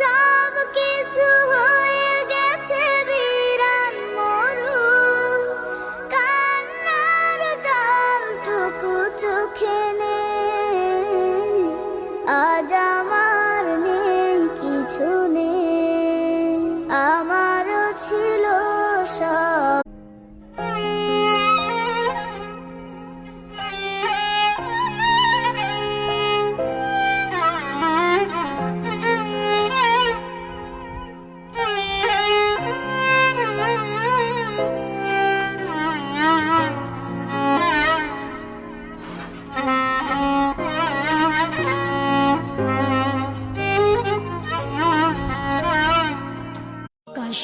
সব কিছু হয়ে গেছে বিরান মরু, কান্নার জলটুকু চোখে নেই, আজ আমার নেই কিছু নেই, আমারও ছিল সব। কাশ